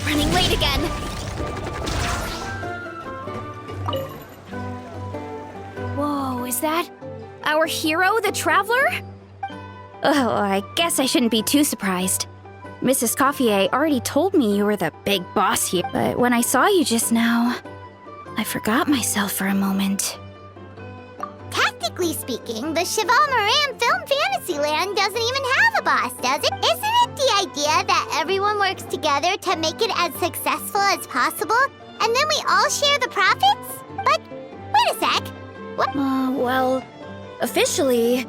Running late again. Whoa, is that our hero, the Traveler? Oh, I guess I shouldn't be too surprised. Mrs. Coiffier already told me you were the big boss here, but when I saw you just now, I forgot myself for a moment. Technically speaking, the Cheval Moran Film Fantasyland doesn't even have a boss, does it? Isn't it the idea that everyone works together to make it as successful as possible, and then we all share the profits? But, wait a sec. What? Well, officially,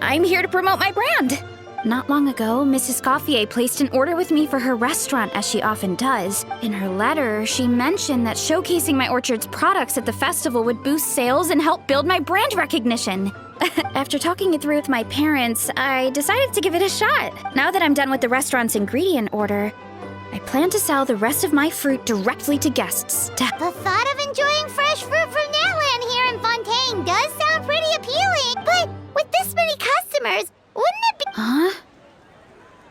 I'm here to promote my brand. Not long ago, Mrs. Coiffier placed an order with me for her restaurant, as she often does. In her letter, she mentioned that showcasing my orchard's products at the festival would boost sales and help build my brand recognition. After talking it through with my parents, I decided to give it a shot. Now that I'm done with the restaurant's ingredient order, I plan to sell the rest of my fruit directly to guests. The thought of enjoying fresh fruit from Natlan here in Fontaine does sound pretty appealing, but with this many customers, wouldn't it be— Huh?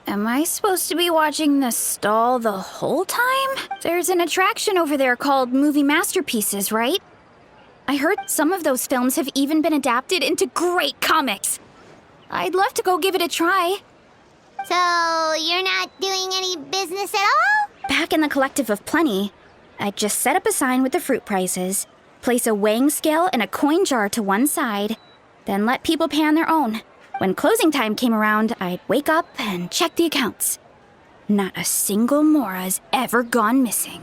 Am I supposed to be watching the stall the whole time? There's an attraction over there called Movie Masterpieces, right? I heard some of those films have even been adapted into great comics. I'd love to go give it a try. So, you're not doing any business at all? Back in the Collective of Plenty, I'd just set up a sign with the fruit prices, place a weighing scale and a coin jar to one side, then let people pay on their own. When closing time came around, I'd wake up and check the accounts. Not a single Mora's ever gone missing.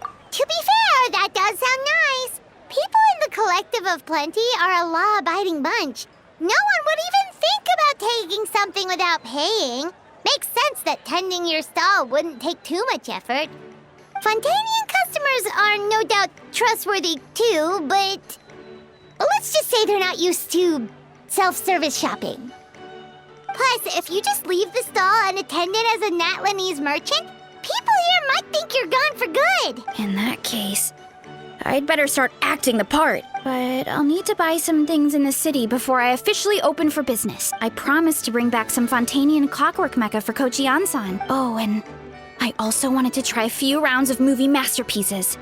To be fair, that does sound nice. People in the Collective of Plenty are a law-abiding bunch. No one would even think about taking something without paying. Makes sense that tending your stall wouldn't take too much effort. Fontainian customers are no doubt trustworthy too, but let's just say they're not used to self-service shopping. Plus, if you just leave the stall and attend it as a Natlanese merchant, people here might think you're gone for good. In that case, I'd better start acting the part. But I'll need to buy some things in the city before I officially open for business. I promised to bring back some Fontainian clockwork mecha for Kochi-an-san. Oh, and I also wanted to try a few rounds of movie masterpieces.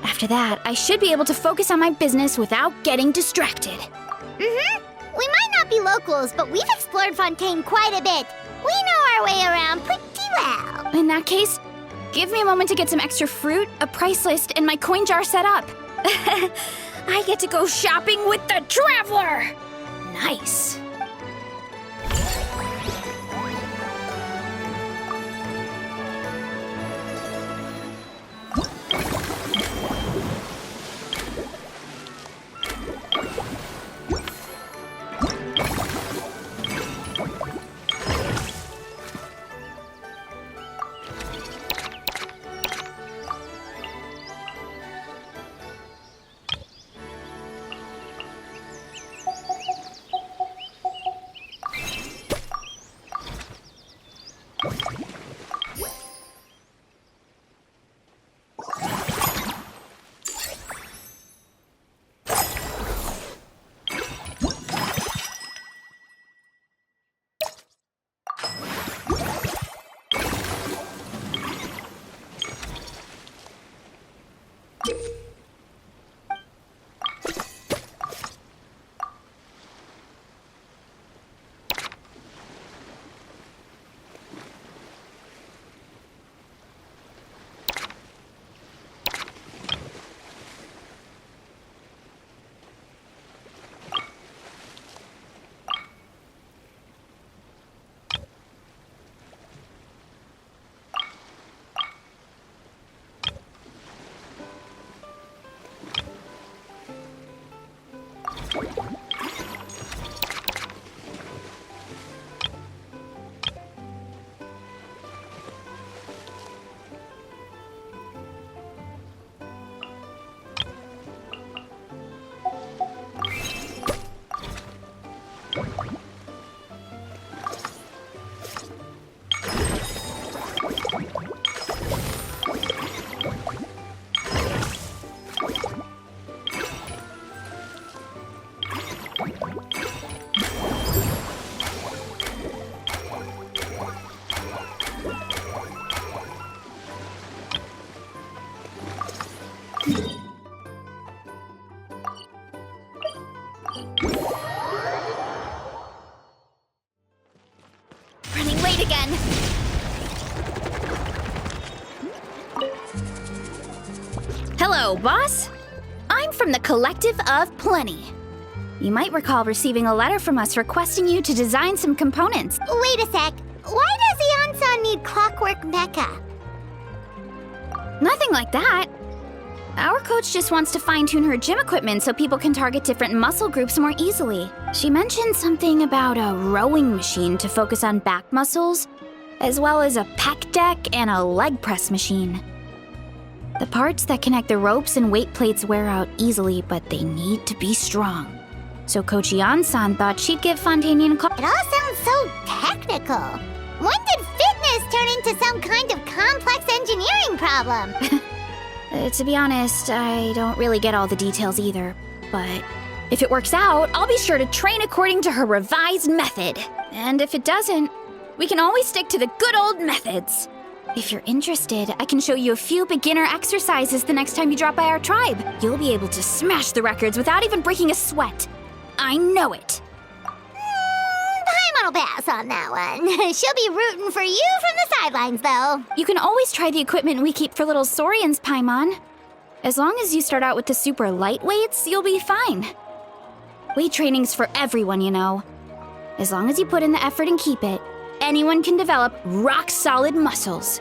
After that, I should be able to focus on my business without getting distracted. We might not be locals, but we've explored Fontaine quite a bit. We know our way around pretty well. In that case, give me a moment to get some extra fruit, a price list, and my coin jar set up. I get to go shopping with the Traveler! Nice. Hello, boss. I'm from the Collective of Plenty. You might recall receiving a letter from us requesting you to design some components. Wait a sec. Why does Ion-san need Clockwork Mecha? Nothing like that. Our coach just wants to fine-tune her gym equipment so people can target different muscle groups more easily. She mentioned something about a rowing machine to focus on back muscles, as well as a pec deck and a leg press machine. The parts that connect the ropes and weight plates wear out easily, but they need to be strong. So Coach Ion-san thought she'd give Fontainian a call. It all sounds so technical. When did fitness turn into some kind of complex engineering problem? To be honest, I don't really get all the details either. But if it works out, I'll be sure to train according to her revised method. And if it doesn't, we can always stick to the good old methods. If you're interested, I can show you a few beginner exercises the next time you drop by our tribe. You'll be able to smash the records without even breaking a sweat. I know it. Paimon will pass on that one. She'll be rooting for you from the sidelines, though. You can always try the equipment we keep for little Saurians, Paimon. As long as you start out with the super light weights, you'll be fine. Weight training's for everyone, you know. As long as you put in the effort and keep it, anyone can develop rock-solid muscles.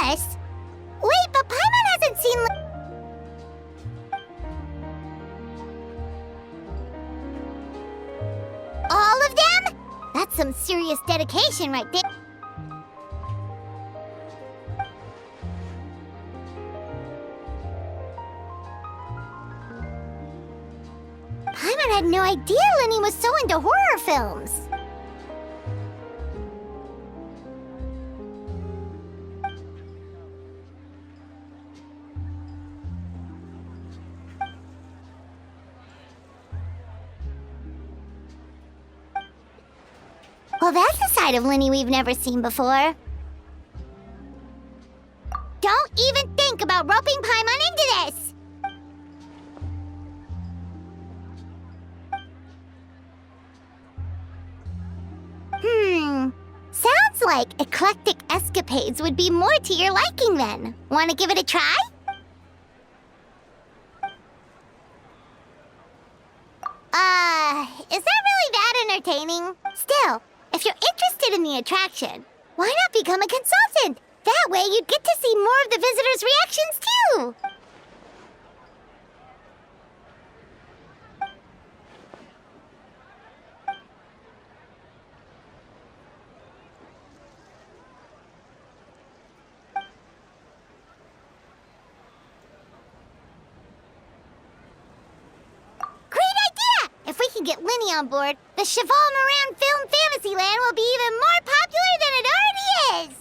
Us? Wait, but Paimon hasn't seen... all of them? That's some serious dedication right there. Paimon had no idea Lenny was so into horror films. Well, that's a side of Lenny we've never seen before. Don't even think about roping Paimon into this! Sounds like eclectic escapades would be more to your liking then. Want to give it a try? Is that really that entertaining? Still, if you're interested in the attraction, why not become a consultant? That way you'd get to see more of the visitors' reactions too! If we can get Lenny on board, the Cheval Moran Film Fantasyland will be even more popular than it already is!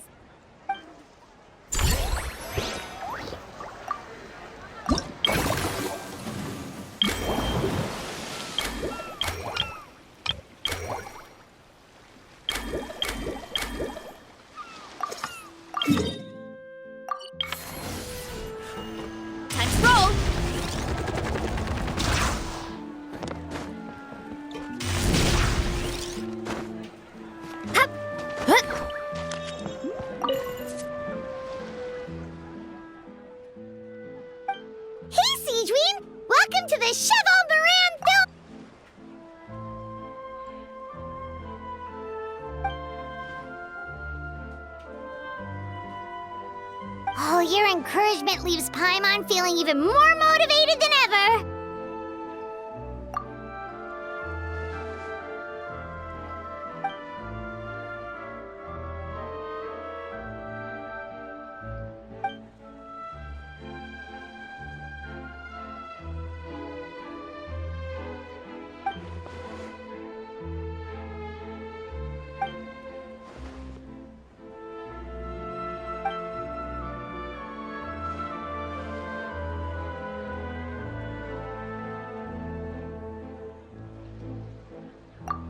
Time to roll! Welcome to the Cheval Moran Film... encouragement leaves Paimon feeling even more motivated than ever.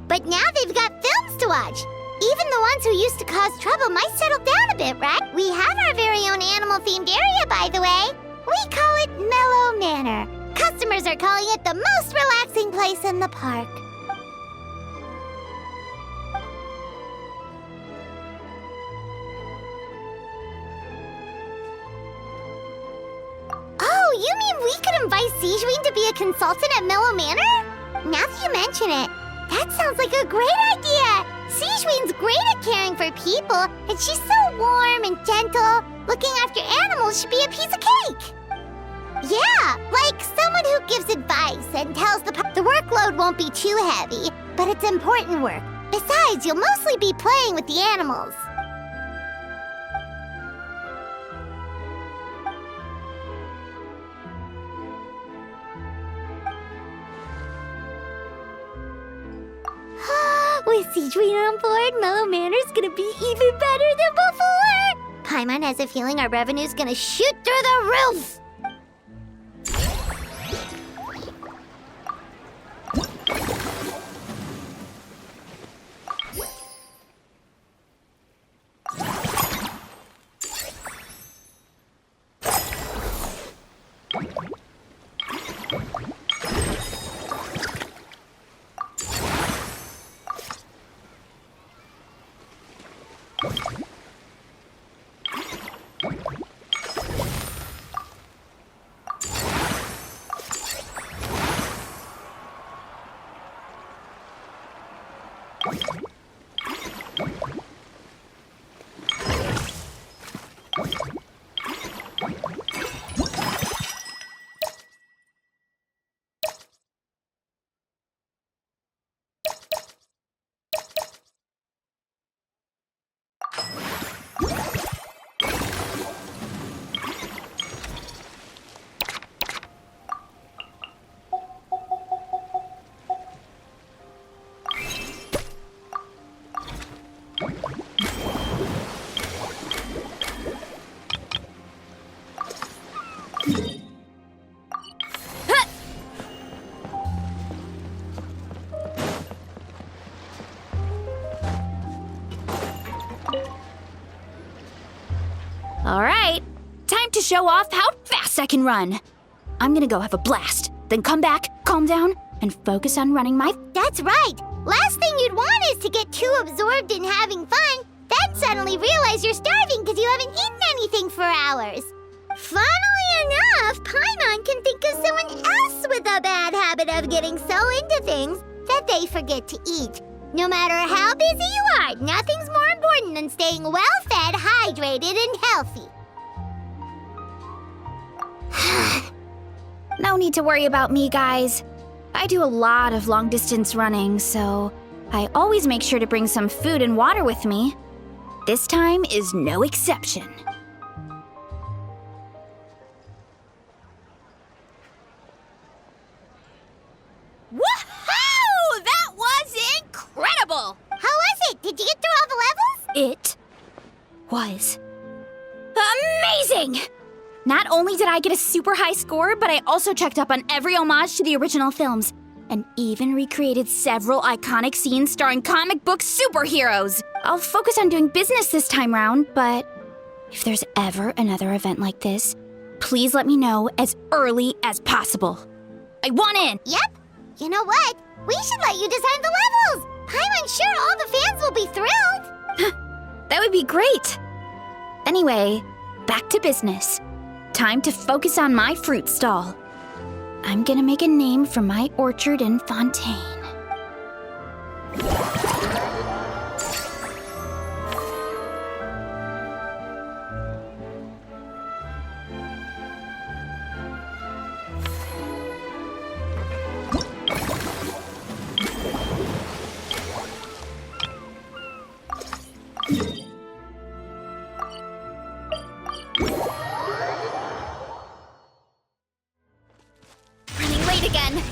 But now they've got films to watch. Even the ones who used to cause trouble might settle down a bit, right? We have our very own animal-themed area, by the way. We call it Mellow Manor. Customers are calling it the most relaxing place in the park. Oh, you mean we could invite Sigewinne to be a consultant at Mellow Manor? Now that you mention it, that sounds like a great idea! Sigewinne's great at caring for people, and she's so warm and gentle. Looking after animals should be a piece of cake! Yeah, like someone who gives advice and tells the workload won't be too heavy, but it's important work. Besides, you'll mostly be playing with the animals. With Sigewinne on board, Mellow Manor's gonna be even better than before! Paimon has a feeling our revenue's gonna shoot through the roof! All right, time to show off how fast I can run. I'm gonna go have a blast, then come back, calm down, and focus on running my... That's right! Last thing you'd want is to get too absorbed in having fun, then suddenly realize you're starving because you haven't eaten anything for hours. Funnily enough, Paimon can think of someone else with a bad habit of getting so into things that they forget to eat. No matter how busy you are, nothing's more important than staying well-fed, hydrated, and healthy. No need to worry about me, guys. I do a lot of long-distance running, so I always make sure to bring some food and water with me. This time is no exception. Woohoo! That was incredible! How was it? Did you get through all the levels? It was amazing! Not only did I get a super high score, but I also checked up on every homage to the original films, and even recreated several iconic scenes starring comic book superheroes. I'll focus on doing business this time round, but if there's ever another event like this, please let me know as early as possible. I want in! Yep. You know what? We should let you design the levels. I'm sure all the fans will be thrilled. That would be great. Anyway, back to business. Time to focus on my fruit stall. I'm gonna make a name for my orchard in Fontaine. meet again.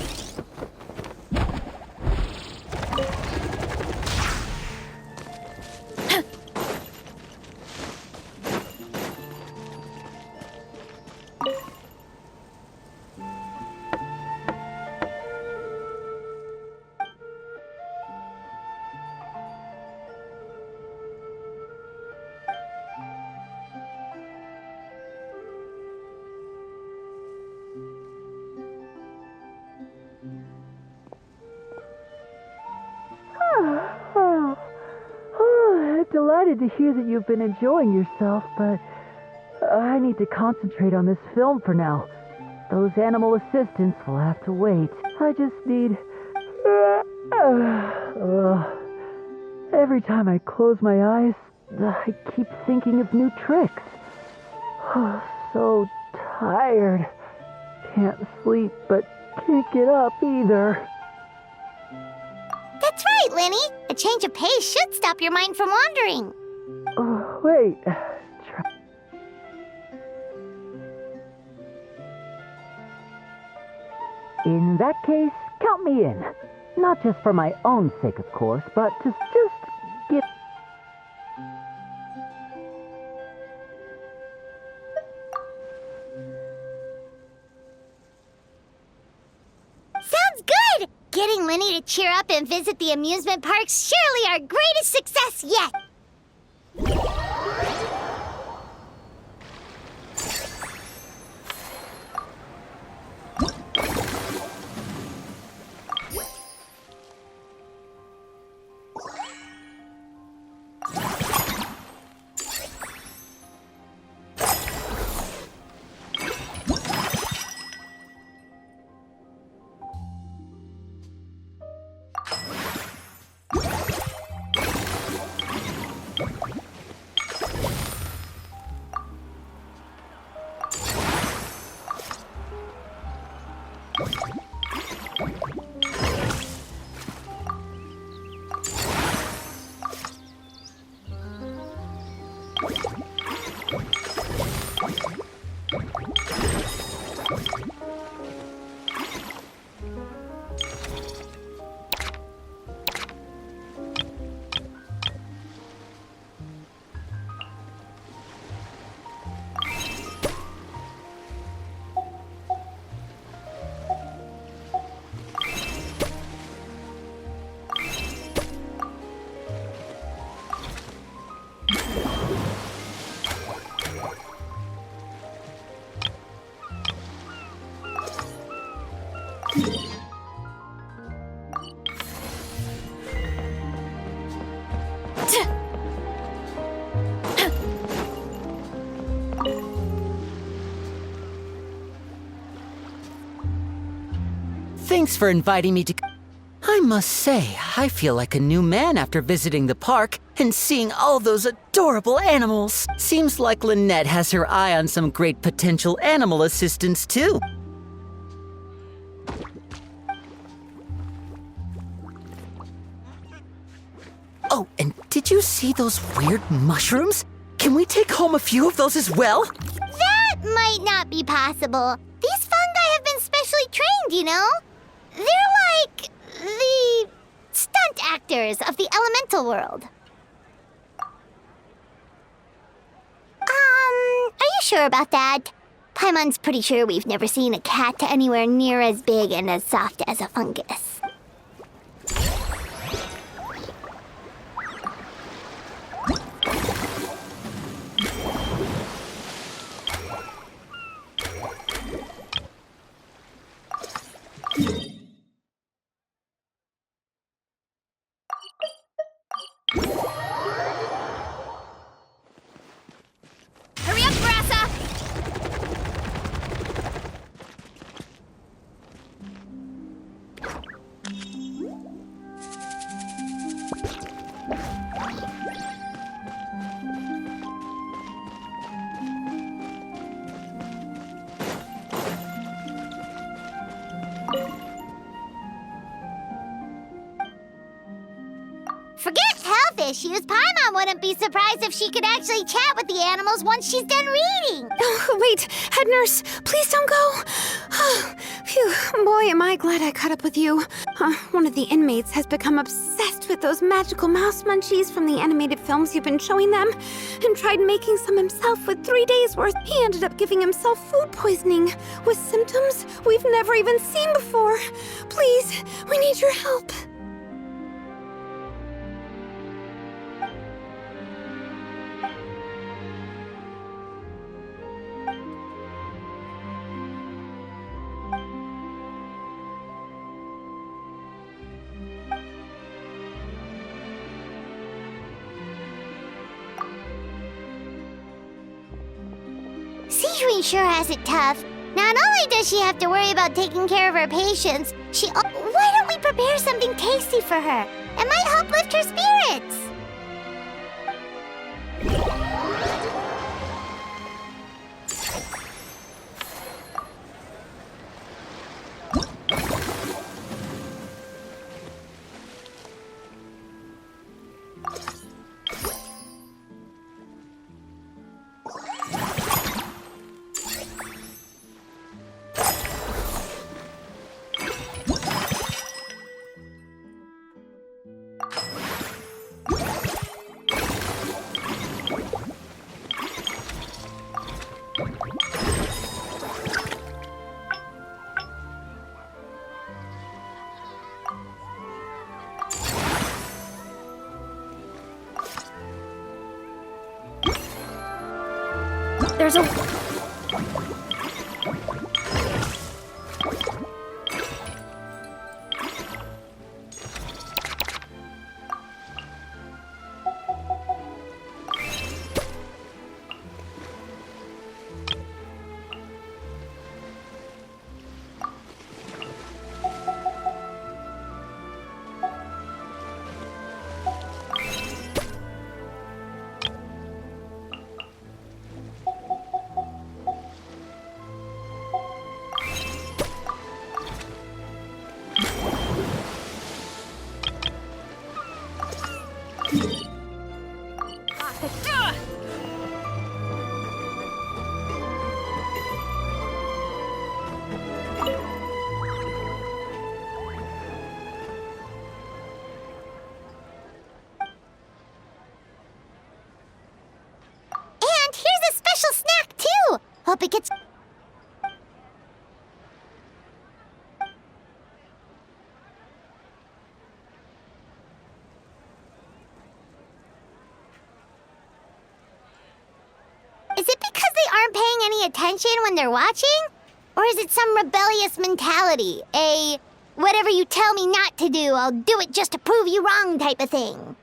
Delighted to hear that you've been enjoying yourself, but I need to concentrate on this film for now. Those animal assistants will have to wait. I just need... Every time I close my eyes, I keep thinking of new tricks. So tired. Can't sleep, but can't get up either. That's right, Lenny. A change of pace should stop your mind from wandering. Wait. In that case, count me in. Not just for my own sake, of course, but to just get... Sounds good! Getting Lenny to cheer up and visit the amusement park's surely our greatest success yet! Thanks for inviting me to... I must say, I feel like a new man after visiting the park and seeing all those adorable animals. Seems like Lynette has her eye on some great potential animal assistants, too. Oh, and did you see those weird mushrooms? Can we take home a few of those as well? That might not be possible. These fungi have been specially trained, you know? They're like the stunt actors of the elemental world. Are you sure about that? Paimon's pretty sure we've never seen a cat anywhere near as big and as soft as a fungus. Hurry up, Grassa! Forget health issues. Paimon wouldn't be surprised if she could actually chat with the animals once she's done reading. Oh, wait, head nurse, please don't go. Phew, boy, am I glad I caught up with you. One of the inmates has become obsessed with those magical mouse munchies from the animated films you've been showing them, and tried making some himself with 3 days' worth. He ended up giving himself food poisoning, with symptoms we've never even seen before. Please, we need your help. Sijui sure has it tough. Not only does she have to worry about taking care of her patients, why don't we prepare something tasty for her? It might help lift her spirits. There's a... And here's a special snack, too. Hope it gets... Is it because they aren't paying any attention when they're watching? Or is it some rebellious mentality? A whatever you tell me not to do, I'll do it just to prove you wrong type of thing?